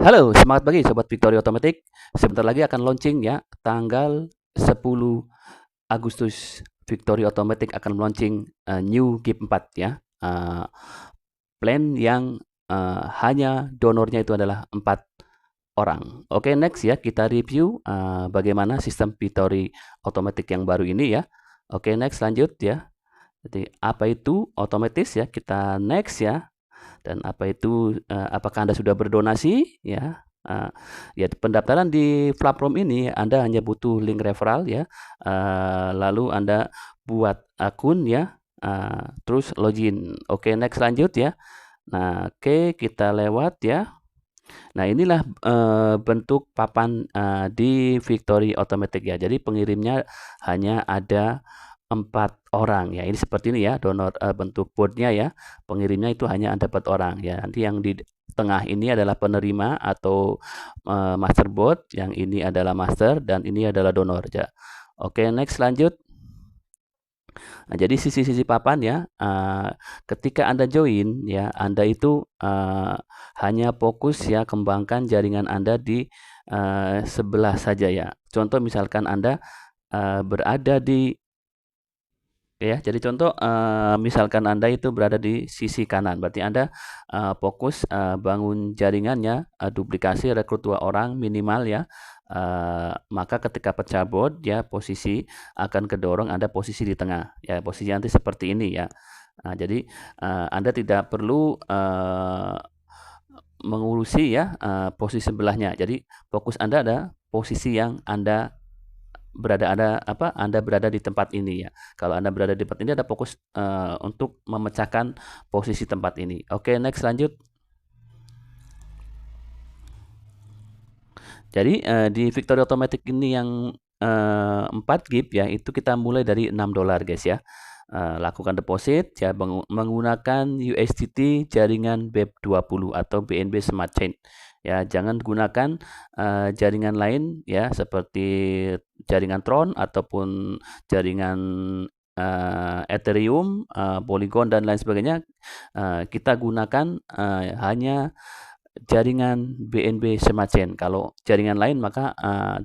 Halo, semangat pagi Sobat Victory Automatic. Sebentar lagi akan launching ya, tanggal 10 Agustus Victory Automatic akan launching new GIP 4 ya. Plan yang hanya donornya itu adalah 4 orang. Oke, next ya, kita review bagaimana sistem Victory Automatic yang baru ini ya. Oke, next lanjut ya. Jadi apa itu otomatis ya, kita next ya. Dan apa itu, apakah Anda sudah berdonasi ya? Ya pendaftaran di platform ini Anda hanya butuh link referral ya, lalu Anda buat akun ya, terus login. Oke, next lanjut ya. Nah, oke, kita lewat ya. Nah, inilah bentuk papan di Victory Automatic ya. Jadi pengirimnya hanya ada 4 orang ya. Ini seperti ini ya, donor bentuk boardnya ya. Pengirimnya itu hanya ada 4 orang ya. Nanti yang di tengah ini adalah penerima atau master board, yang ini adalah master dan ini adalah donor ya. Oke, next lanjut. Nah, jadi sisi-sisi papan ya, ketika Anda join ya, Anda itu hanya fokus ya kembangkan jaringan Anda di sebelah saja ya. Contoh misalkan Anda berada di ya, jadi contoh misalkan Anda itu berada di sisi kanan, berarti Anda fokus bangun jaringannya, duplikasi rekrut 2 orang minimal ya. Maka ketika pecah board ya posisi akan kedorong Anda posisi di tengah ya, posisi nanti seperti ini ya. Jadi Anda tidak perlu mengurusi ya posisi sebelahnya. Jadi fokus Anda ada posisi yang Anda berada di tempat ini ya. Kalau Anda berada di tempat ini ada fokus untuk memecahkan posisi tempat ini. Oke, next lanjut. Jadi di Victory Automatic ini yang 4 GIP ya, itu kita mulai dari $6 guys ya. Lakukan deposit ya menggunakan USDT jaringan BEP20 atau BNB Smart Chain. Ya, jangan gunakan jaringan lain ya seperti jaringan Tron ataupun jaringan Ethereum, Polygon dan lain sebagainya. Kita gunakan hanya jaringan BNB Smart Chain. Kalau jaringan lain maka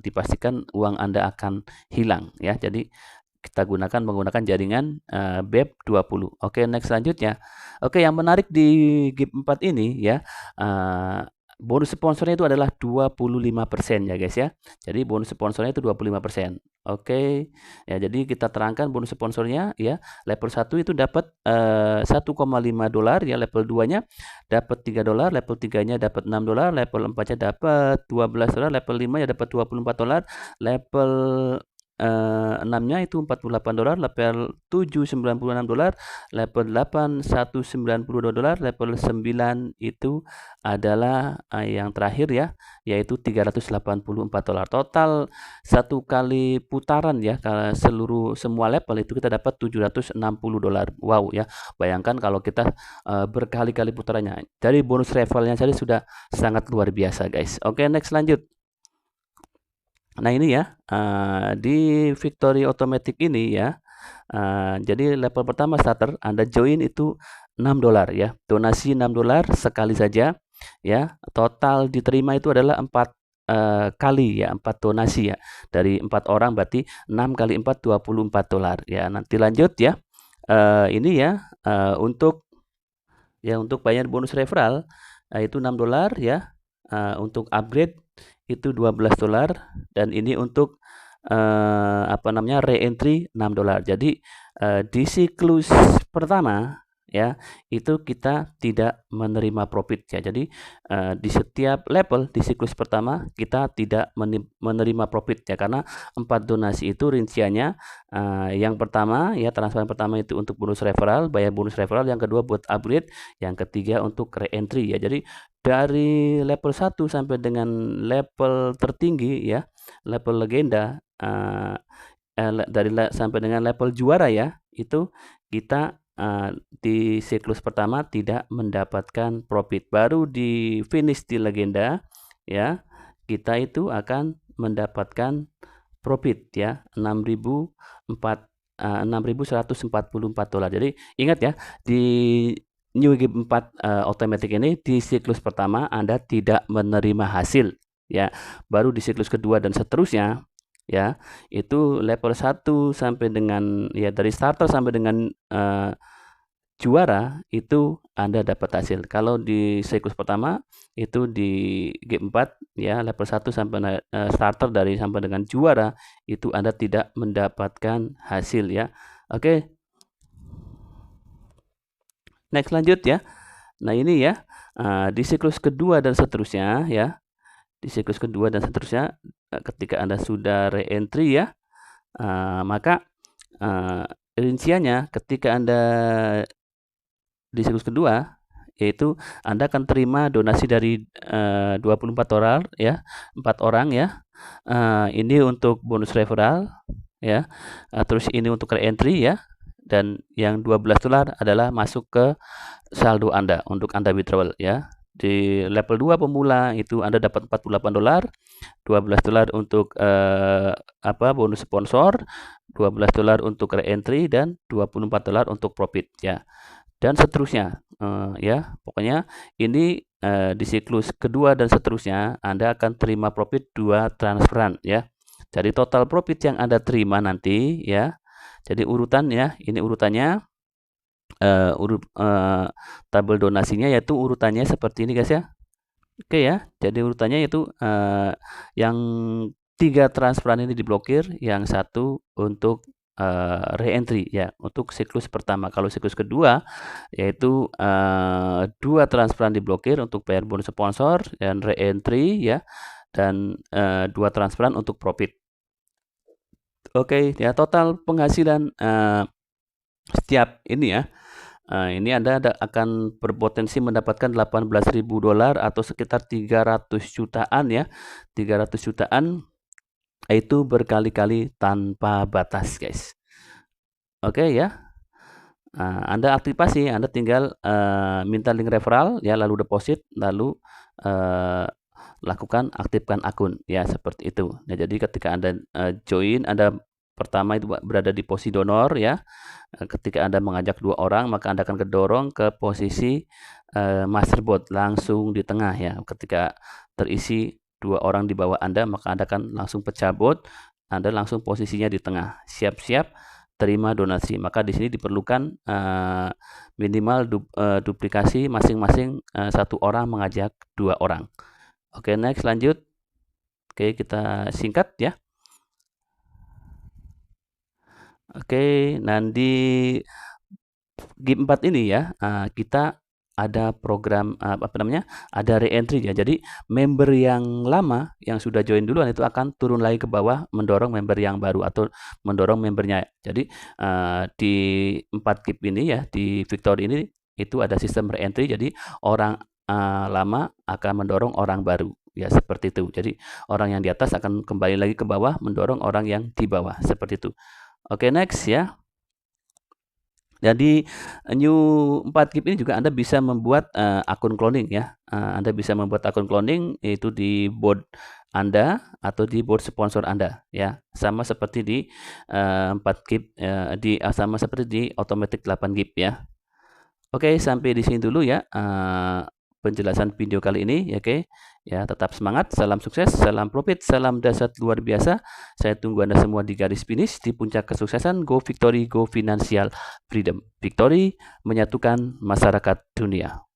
dipastikan uang Anda akan hilang ya. Jadi kita menggunakan jaringan BEP20. Oke, next selanjutnya. Oke, yang menarik di GIP 4 ini ya, bonus sponsornya itu adalah 25% ya guys ya. Jadi bonus sponsornya itu 25%. Oke, ya jadi kita terangkan bonus sponsornya ya. Level 1 itu dapat $1,5 ya, level 2-nya dapat $3, level 3-nya dapat $6, level 4-nya dapat $12, level 5-nya dapat $24, level 6-nya itu $48, level 7 $96, level 8 $192, level 9 itu adalah yang terakhir ya, yaitu $384. Total satu kali putaran ya, kalau semua level itu kita dapat $760. Wow ya, bayangkan kalau kita berkali-kali putarannya. Dari bonus levelnya saja sudah sangat luar biasa guys. Oke, next lanjut. Nah ini ya, di Victory Automatic ini ya, jadi level pertama starter Anda join itu $6 ya, donasi $6 sekali saja ya. Total diterima itu adalah 4 kali ya, 4 donasi ya, dari 4 orang berarti 6 kali 4 $24 ya. Nanti lanjut ya, ini ya untuk bayar bonus referral itu $6 ya, untuk upgrade itu $12 dan ini untuk re-entry $6. Jadi di siklus pertama ya itu kita tidak menerima profit ya. Jadi di setiap level di siklus pertama kita tidak menerima profit ya, karena 4 donasi itu rinciannya yang pertama ya, transfer pertama itu untuk bonus referral, bayar bonus referral, yang kedua buat upgrade, yang ketiga untuk re-entry ya. Jadi dari level 1 sampai dengan level tertinggi ya, level legenda, sampai dengan level juara ya, itu kita di siklus pertama tidak mendapatkan profit. Baru di finish di legenda ya, kita itu akan mendapatkan profit ya, $6.144. Jadi ingat ya, di New GIP 4 automatic ini di siklus pertama Anda tidak menerima hasil ya. Baru di siklus kedua dan seterusnya ya, itu level 1 sampai dengan ya dari starter sampai dengan juara itu Anda dapat hasil. Kalau di siklus pertama itu di GIP 4 ya level 1 sampai starter dari sampai dengan juara itu Anda tidak mendapatkan hasil ya. Oke. Next lanjut ya. Nah ini ya di siklus kedua dan seterusnya ya. Di siklus kedua dan seterusnya ketika Anda sudah re-entry ya, maka rinciannya ketika Anda di siklus kedua yaitu Anda akan terima donasi dari 24 orang ya, 4 orang ya. Ini untuk bonus referral ya. Terus ini untuk re-entry ya. Dan yang $12 adalah masuk ke saldo Anda untuk Anda withdrawal ya. Di level 2 pemula itu Anda dapat $48, $12 untuk bonus sponsor, $12 untuk re-entry dan $24 untuk profit ya. Dan seterusnya ya. Pokoknya ini di siklus kedua dan seterusnya Anda akan terima profit 2 transferan ya. Jadi total profit yang Anda terima nanti ya. Jadi urutan ya, ini urutannya tabel donasinya yaitu urutannya seperti ini guys ya. Oke ya, jadi urutannya yaitu yang 3 transferan ini diblokir, yang 1 untuk re-entry ya, untuk siklus pertama. Kalau siklus kedua yaitu 2 transferan diblokir untuk bayar bonus sponsor dan re-entry ya, dan 2 transferan untuk profit. Oke ya, total penghasilan setiap ini ya. Ini Anda akan berpotensi mendapatkan $18.000 atau sekitar 300 jutaan ya. 300 jutaan itu berkali-kali tanpa batas, guys. Oke ya. Anda aktifasi, Anda tinggal minta link referral ya, lalu deposit, lalu lakukan aktifkan akun ya, seperti itu. Nah, jadi ketika Anda join, Anda pertama itu berada di posisi donor ya. Ketika Anda mengajak 2 orang, maka Anda akan kedorong ke posisi masterbot langsung di tengah ya. Ketika terisi 2 orang di bawah Anda, maka Anda akan langsung pecah bot, Anda langsung posisinya di tengah. Siap-siap terima donasi. Maka di sini diperlukan minimal duplikasi masing-masing 1 orang mengajak 2 orang. Oke, next lanjut. Oke, kita singkat ya. Oke, nanti GIP 4 ini ya, kita ada program ada re-entry ya. Jadi member yang lama yang sudah join duluan itu akan turun lagi ke bawah mendorong member yang baru atau mendorong membernya. Jadi di 4 GIP ini ya, di Victory ini itu ada sistem re-entry. Jadi orang lama akan mendorong orang baru. Ya, seperti itu. Jadi orang yang di atas akan kembali lagi ke bawah mendorong orang yang di bawah, seperti itu. Oke, next ya. Jadi New 4 GIP ini juga Anda bisa membuat akun cloning ya. Anda bisa membuat akun cloning yaitu di board Anda atau di board sponsor Anda ya. Sama seperti di 4 GIP sama seperti di automatic 8 GIP ya. Oke, sampai di sini dulu ya penjelasan video kali ini ya, oke. Ya, tetap semangat, salam sukses, salam profit, salam dahsyat luar biasa. Saya tunggu Anda semua di garis finish di puncak kesuksesan. Go Victory, go Financial Freedom. Victory menyatukan masyarakat dunia.